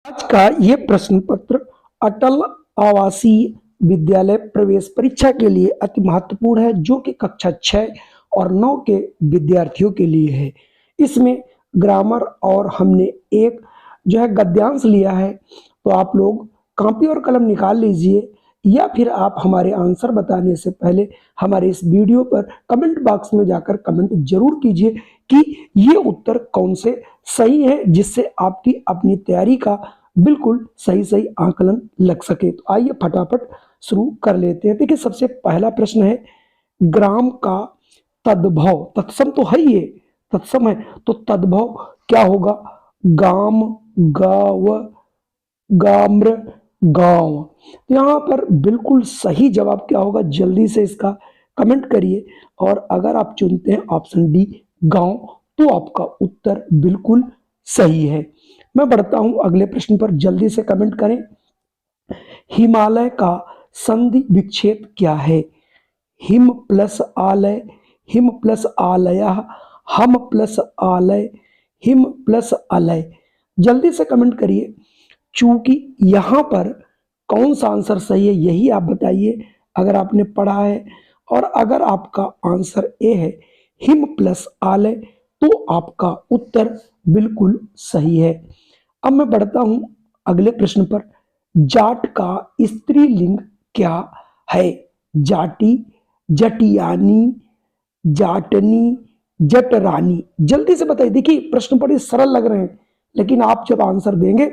आज का ये प्रश्न पत्र अटल आवासीय विद्यालय प्रवेश परीक्षा के लिए अति महत्वपूर्ण है, जो कि कक्षा 6 और 9 के विद्यार्थियों के लिए है। इसमें ग्रामर और हमने एक जो है गद्यांश लिया है, तो आप लोग कॉपी और कलम निकाल लीजिए, या फिर आप हमारे आंसर बताने से पहले हमारे इस वीडियो पर कमेंट बॉक्स में जाकर कमेंट जरूर कीजिए कि ये उत्तर कौन से सही है, जिससे आपकी अपनी तैयारी का बिल्कुल सही सही आकलन लग सके। तो आइए फटाफट शुरू कर लेते हैं। देखिए, सबसे पहला प्रश्न है, ग्राम का तद्भव, तत्सम तो है ही है, तत्सम है, तो तद्भव क्या होगा? गाम, गाव, गाम्र, गांव। तो यहाँ पर बिल्कुल सही जवाब क्या होगा? जल्दी से इसका कमेंट करिए, और अगर आप चुनते हैं ऑप्शन डी गांव, तो आपका उत्तर बिल्कुल सही है। मैं बढ़ता हूं अगले प्रश्न पर, जल्दी से कमेंट करें। हिमालय का संधि विच्छेद क्या है? हिम प्लस आलय, हिम प्लस आलय, हम प्लस आलय, हिम प्लस अलय। जल्दी से कमेंट करिए, चूंकि यहां पर कौन सा आंसर सही है यही आप बताइए, अगर आपने पढ़ा है। और अगर आपका आंसर ए है, हिम प्लस आलय, तो आपका उत्तर बिल्कुल सही है। अब मैं बढ़ता हूं अगले प्रश्न पर, जाट का स्त्रीलिंग क्या है? जाटी, जटियानी, जाटनी, जटरानी। जल्दी से बताइए। देखिए, प्रश्न बड़े सरल लग रहे हैं, लेकिन आप जब आंसर देंगे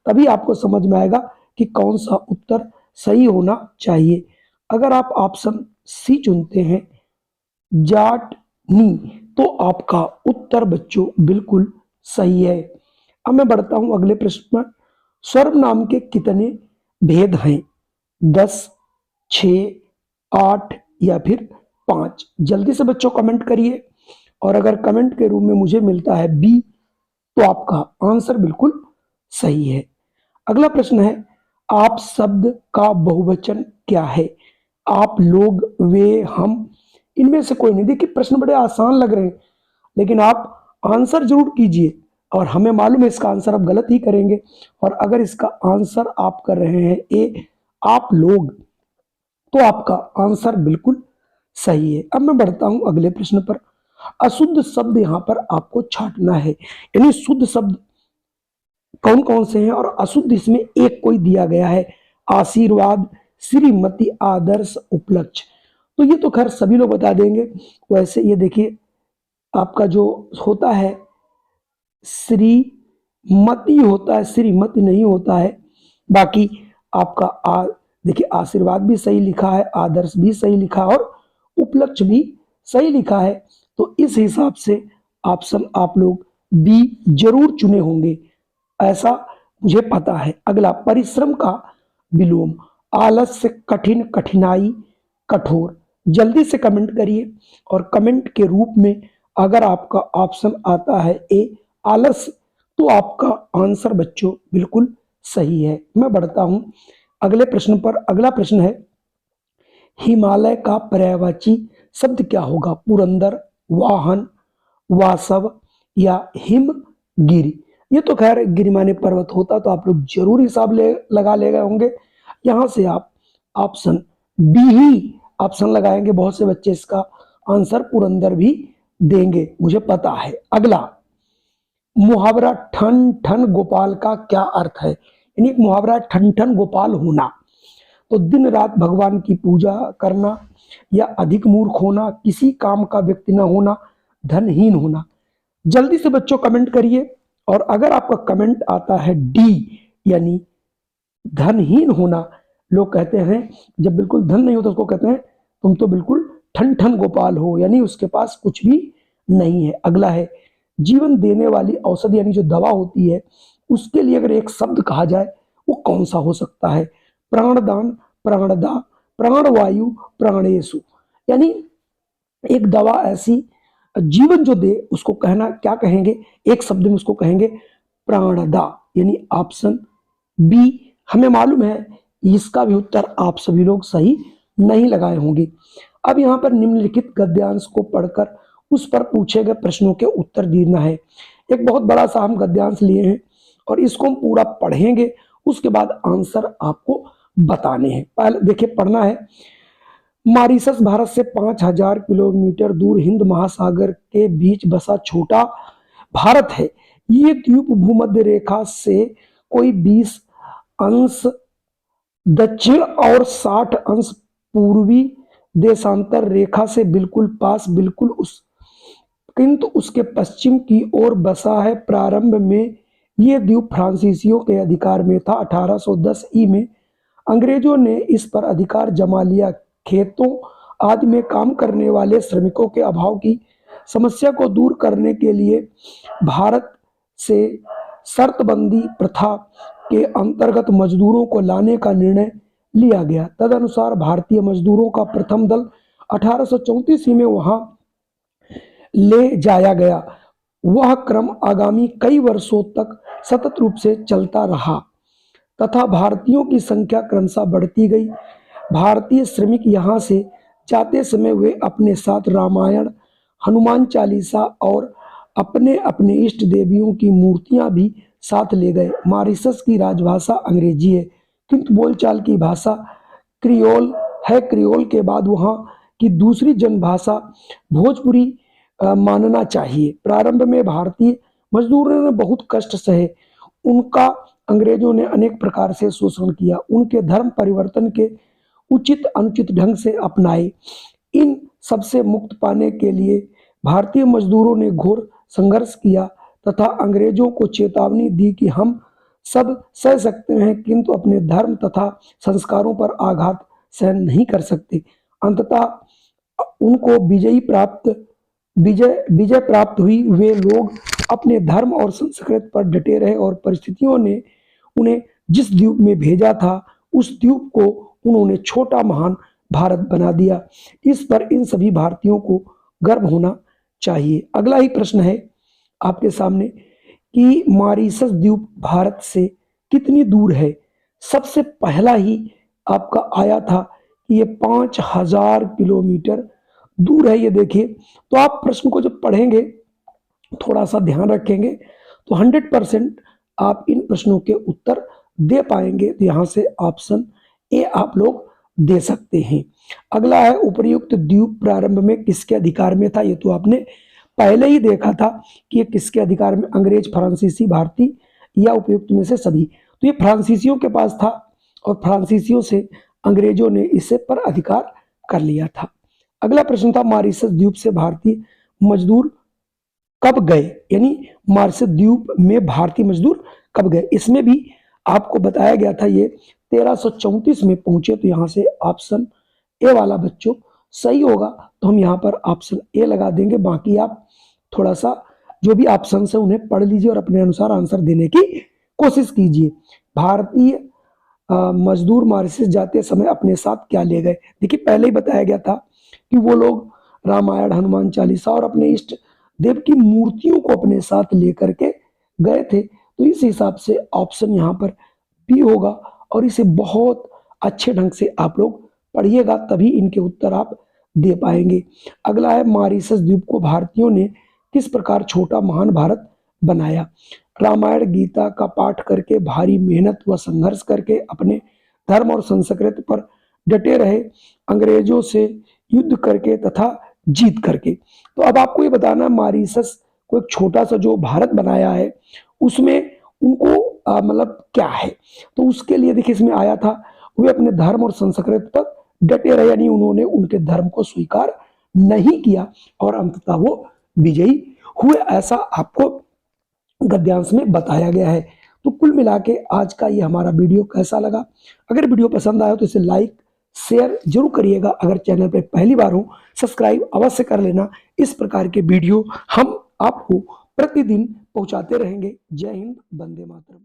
तभी आपको समझ में आएगा कि कौन सा उत्तर सही होना चाहिए। अगर आप ऑप्शन सी चुनते हैं, जाटनी, तो आपका उत्तर बच्चों बिल्कुल सही है। अब मैं बढ़ता हूं अगले प्रश्न पर, सर्वनाम के कितने भेद हैं? 10, 6, 8 या फिर 5? जल्दी से बच्चों कमेंट करिए, और अगर कमेंट के रूप में मुझे मिलता है बी, तो आपका आंसर बिल्कुल सही है। अगला प्रश्न है, आप शब्द का बहुवचन क्या है? आप, लोग, वे, हम। इनमें से कोई नहीं। देखिए, प्रश्न बड़े आसान लग रहे हैं, लेकिन आप आंसर जरूर कीजिए, और हमें मालूम है इसका आंसर आप गलत ही करेंगे। और अगर इसका आंसर आप कर रहे हैं ए, आप लोग, तो आपका आंसर बिल्कुल सही है। अब मैं बढ़ता हूं अगले प्रश्न पर, अशुद्ध शब्द यहां पर आपको छांटना है, यानी शुद्ध शब्द कौन कौन से हैं, और अशुद्ध इसमें एक कोई दिया गया है, आशीर्वाद, श्रीमती, आदर्श, उपलक्ष्य। तो ये तो खैर सभी लोग बता देंगे। वैसे ये देखिए, आपका जो होता है श्रीमती होता है, श्रीमती नहीं होता है। बाकी आपका देखिए, आशीर्वाद भी सही लिखा है, आदर्श भी सही लिखा है, और उपलक्ष्य भी सही लिखा है। तो इस हिसाब से ऑप्शन आप लोग बी जरूर चुने होंगे, ऐसा मुझे पता है। अगला, परिश्रम का विलोम, आलस्य, कठिन, कठिनाई, कठोर। जल्दी से कमेंट करिए, और कमेंट के रूप में अगर आपका ऑप्शन आता है ए, आलस, तो आपका आंसर बच्चों बिल्कुल सही है। मैं बढ़ता हूं अगले प्रश्न पर। अगला प्रश्न है, हिमालय का पर्यायवाची शब्द क्या होगा? पुरंदर, वाहन, वासव, या हिमगिरी। ये तो खैर गिरिमानी पर्वत होता, तो आप लोग जरूर हिसाब लगा ले गए होंगे। यहां से आप ऑप्शन डी ही ऑप्शन लगाएंगे। बहुत से बच्चे इसका आंसर पुरंदर भी देंगे, मुझे पता है। अगला, मुहावरा ठन ठन गोपाल का क्या अर्थ है? यानी एक मुहावरा ठन ठन गोपाल होना, तो दिन रात भगवान की पूजा करना, या अधिक मूर्ख होना, किसी काम का व्यक्ति न होना, धनहीन होना। जल्दी से बच्चों कमेंट करिए, और अगर आपका कमेंट आता है डी, यानी धनहीन होना, लोग कहते हैं जब बिल्कुल धन नहीं होता उसको कहते हैं तुम तो बिल्कुल ठन ठन गोपाल हो, यानी उसके पास कुछ भी नहीं है। अगला है, जीवन देने वाली औषधि, यानी जो दवा होती है, उसके लिए अगर एक शब्द कहा जाए, वो कौन सा हो सकता है? प्राणदान, प्राणदा, प्राणवायु, प्राणेशु। यानी एक दवा ऐसी जीवन जो दे, उसको कहना क्या कहेंगे? एक शब्द में उसको कहेंगे प्राणदा, यानी ऑप्शन बी। हमें मालूम है इसका भी उत्तर आप सभी लोग सही नहीं लगाए होंगे। अब यहाँ पर निम्नलिखित गद्यांश को पढ़कर उस पर पूछे गए प्रश्नों के उत्तर देना है। एक बहुत बड़ा सा हम गद्यांश लिए हैं, और इसको हम पूरा पढ़ेंगे, उसके बाद आंसर आपको बताने हैं। पहले देखिए पढ़ना है। मॉरिशस भारत से 5000 किलोमीटर दूर हिंद महासागर के बीच बसा छोटा भारत है। ये द्वीप भूमध्य रेखा से कोई 20 अंश दक्षिण और 60 अंश पूर्वी देशांतर रेखा से बिल्कुल पास, बिल्कुल उस किंतु उसके पश्चिम की ओर बसा है। प्रारंभ में ये द्वीप फ्रांसीसियों के अधिकार में था। 1810 ई में अंग्रेजों ने इस पर अधिकार जमा लिया। खेतों आदि में काम करने वाले श्रमिकों के अभाव की समस्या को दूर करने के लिए भारत से शर्तबंदी प्रथा के अंतर्गत मजदूरों को लाने का निर्णय लिया गया। तदनुसार भारतीय मजदूरों का प्रथम दल 1834 में वहां ले जाया गया। वह क्रम आगामी कई वर्षों तक सतत रूप से चलता रहा तथा भारतीयों की संख्या क्रमशः बढ़ती गई। भारतीय श्रमिक यहाँ से जाते समय वे अपने साथ रामायण, हनुमान चालीसा और अपने अपने इष्ट देवियों की मूर्तियां भी साथ ले गए। मॉरिशस की राजभाषा अंग्रेजी है, किंतु बोलचाल की भाषा क्रियोल है। क्रियोल के बाद वहाँ की दूसरी जनभाषा भोजपुरी मानना चाहिए। प्रारंभ में भारतीय मजदूरों ने बहुत कष्ट सहे। उनका अंग्रेजों ने अनेक प्रकार से शोषण किया। उनके धर्म परिवर्तन के उचित अनुचित ढंग से अपनाए। इन सबसे मुक्त पाने के लिए भारतीय मजदूरों ने घोर संघर्ष किया तथा अंग्रेजों को चेतावनी दी कि हम सब सह सकते हैं, किंतु अपने धर्म तथा संस्कारों पर आघात सहन नहीं कर सकते। अंततः उनको विजय प्राप्त हुई। वे लोग अपने धर्म और संस्कृति पर डटे रहे और परिस्थितियों ने उन्हें जिस द्वीप में भेजा था उस द्वीप को उन्होंने छोटा महान भारत बना दिया। इस पर इन सभी भारतीयों को गर्व होना चाहिए। अगला ही प्रश्न है आपके सामने कि मॉरिशस द्वीप भारत से कितनी दूर है। सबसे पहला ही आपका आया था कि ये 5000 किलोमीटर दूर है। ये देखिए, तो आप प्रश्न को जब पढ़ेंगे थोड़ा सा ध्यान रखेंगे तो 100% आप इन प्रश्नों के उत्तर दे पाएंगे। तो यहाँ से ऑप्शन ए आप लोग दे सकते हैं। अगला है उपर्युक्त द्वीप प्रारंभ में किसके अधिकार में था। ये तो आपने पहले ही देखा था कि ये किसके अधिकार में, अंग्रेज, फ्रांसीसी, भारतीय या उपयुक्त में से सभी। तो ये फ्रांसीसियों के पास था और फ्रांसीसियों से अंग्रेजों ने इसे पर अधिकार कर लिया था। अगला प्रश्न था मॉरिशस द्वीप से भारतीय मजदूर कब गए, यानी मॉरिशस द्वीप में भारतीय मजदूर कब गए। इसमें भी आपको बताया गया था ये 1334 में पहुंचे। तो यहाँ से ऑप्शन ए वाला बच्चों सही होगा। तो हम यहाँ पर ऑप्शन ए लगा देंगे। बाकी आप थोड़ा सा जो भी ऑप्शन है उन्हें पढ़ लीजिए और अपने अनुसार आंसर देने की कोशिश कीजिए। भारतीय मजदूर मॉरिशस जाते समय अपने साथ क्या ले गए। देखिए पहले ही बताया गया था कि वो लोग रामायण, हनुमान चालीसा और अपने इष्ट देव की मूर्तियों को अपने साथ लेकर के गए थे। तो इस हिसाब से ऑप्शन यहाँ पर बी होगा और इसे बहुत अच्छे ढंग से आप लोग पढ़िएगा, तभी इनके उत्तर आप दे पाएंगे। अगला है मॉरिशस द्वीप को भारतीयों ने किस प्रकार छोटा महान भारत बनाया। रामायण गीता का पाठ करके, भारी मेहनत व संघर्ष करके, अपने धर्म और संस्कृति पर डटे रहे, अंग्रेजों से युद्ध करके तथा जीत करके। तो अब आपको ये बताना मॉरिशस को एक छोटा सा जो भारत बनाया है उसमें उनको मतलब क्या है। तो उसके लिए देखिए इसमें आया था वे अपने धर्म और संस्कृति पर डटे रहे, यानी उन्होंने उनके धर्म को स्वीकार नहीं किया और अंततः वो विजयी हुए, ऐसा आपको गद्यांश में बताया गया है। तो कुल मिला के आज का ये हमारा वीडियो कैसा लगा। अगर वीडियो पसंद आया तो इसे लाइक शेयर जरूर करिएगा। अगर चैनल पर पहली बार हो सब्सक्राइब अवश्य कर लेना। इस प्रकार के वीडियो हम आपको प्रतिदिन पहुंचाते रहेंगे। जय हिंद, वंदे मातरम।